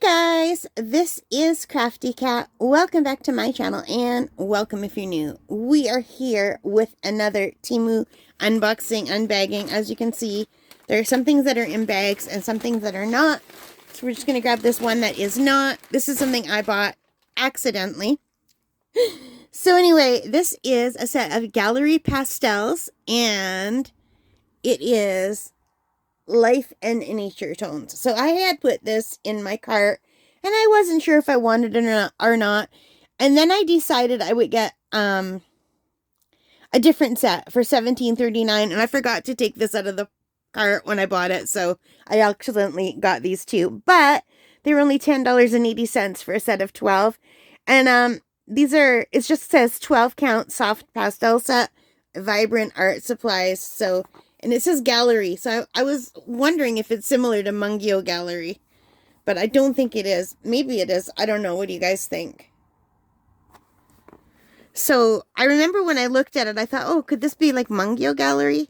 Hi guys, this is Crafty Cat. Welcome back to my channel and welcome if you're new. We are here with another Temu unboxing, unbagging. As you can see, there are some things that are in bags and some things that are not. So we're just going to grab this one that is not. This is something I bought accidentally. So anyway, this is a set of gallery pastels and it is life and nature tones. So I had put this in my cart and I wasn't sure if I wanted it or not. And then I decided I would get a different set for $17.39, and I forgot to take this out of the cart when I bought it, so I accidentally got these two. But they were only $10.80 for a set of 12. And these are, it just says 12 count soft pastel set, vibrant art supplies. So, and it says gallery, so I was wondering if it's similar to Mungyo Gallery, but I don't think it is. Maybe it is. I don't know. What do you guys think? So I remember when I looked at it, I thought, oh, could this be like Mungyo Gallery?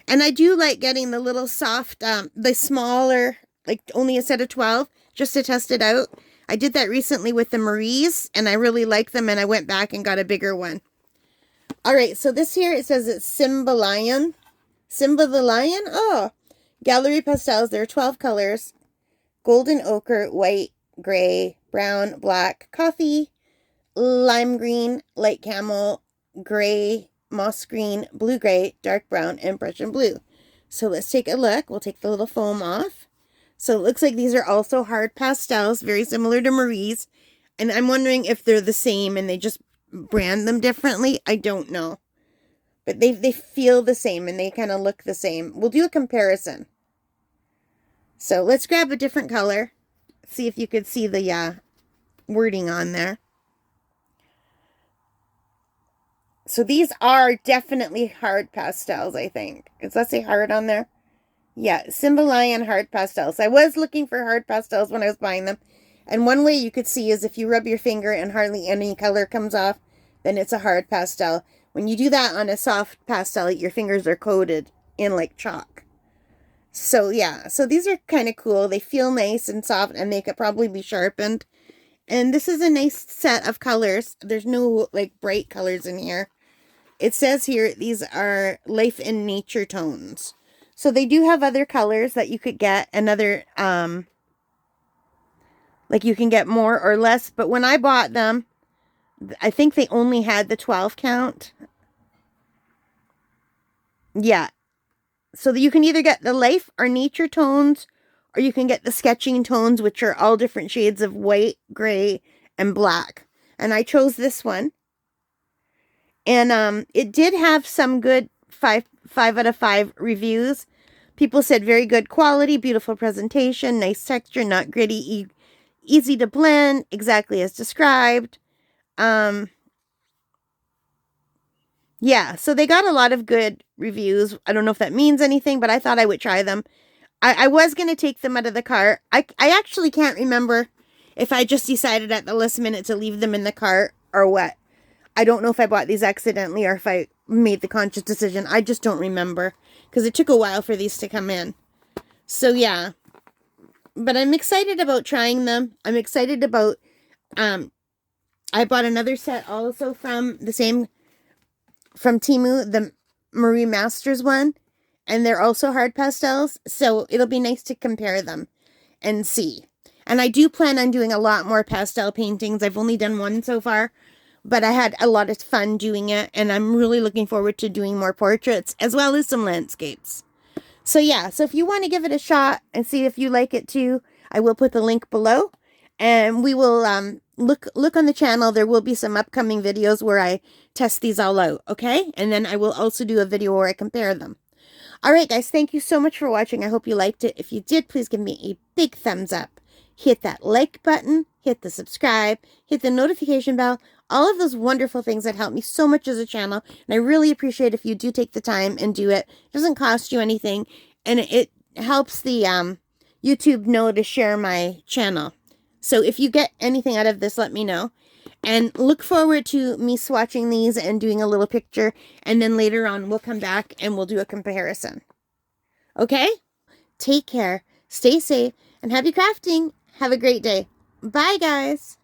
And I do like getting the little soft, the smaller, like only a set of 12, just to test it out. I did that recently with the Maries, and I really like them, and I went back and got a bigger one. All right, so this here, it says it's Simbalion. Simbalion? Oh, gallery pastels. There are 12 colors. Golden ochre, white, gray, brown, black, coffee, lime green, light camel, gray, moss green, blue gray, dark brown, and Prussian blue. So let's take a look. We'll take the little foam off. So it looks like these are also hard pastels, very similar to Marie's. And I'm wondering if they're the same and they just brand them differently. I don't know. But they feel the same and they kind of look the same. We'll do a comparison. So let's grab a different color. See if you could see the wording on there. So these are definitely hard pastels, I think. Does that say hard on there? Yeah, Simbalion hard pastels. I was looking for hard pastels when I was buying them. And one way you could see is if you rub your finger and hardly any color comes off, then it's a hard pastel. When you do that on a soft pastel, your fingers are coated in like chalk. So yeah, so these are kind of cool. They feel nice and soft and they could probably be sharpened. And this is a nice set of colors. There's no like bright colors in here. It says here these are life and nature tones. So they do have other colors that you could get, another like you can get more or less, but when I bought them, I think they only had the 12 count. Yeah. So that you can either get the life or nature tones, or you can get the sketching tones, which are all different shades of white, gray, and black. And I chose this one. And it did have some good 5 out of 5 reviews. People said very good quality, beautiful presentation, nice texture, not gritty, easy to blend, exactly as described. Yeah, so they got a lot of good reviews. I don't know if that means anything, but I thought I would try them. I was going to take them out of the cart. I actually can't remember if I just decided at the last minute to leave them in the cart or what. I don't know if I bought these accidentally or if I made the conscious decision. I just don't remember because it took a while for these to come in. So yeah, but I'm excited about trying them. I'm excited about, I bought another set also from the same, from Temu, the Marie Masters one. And they're also hard pastels, so it'll be nice to compare them and see. And I do plan on doing a lot more pastel paintings. I've only done one so far, but I had a lot of fun doing it, and I'm really looking forward to doing more portraits, as well as some landscapes. So yeah, so if you want to give it a shot and see if you like it too, I will put the link below. And we will look on the channel. There will be some upcoming videos where I test these all out, okay? And then I will also do a video where I compare them. Alright guys, thank you so much for watching. I hope you liked it. If you did, please give me a big thumbs up. Hit that like button, hit the subscribe, hit the notification bell, all of those wonderful things that help me so much as a channel. And I really appreciate if you do take the time and do it. It doesn't cost you anything, and it helps the YouTube know to share my channel. So if you get anything out of this, let me know. And look forward to me swatching these and doing a little picture. And then later on, we'll come back and we'll do a comparison. Okay? Take care. Stay safe. and happy crafting. Have a great day. Bye, guys.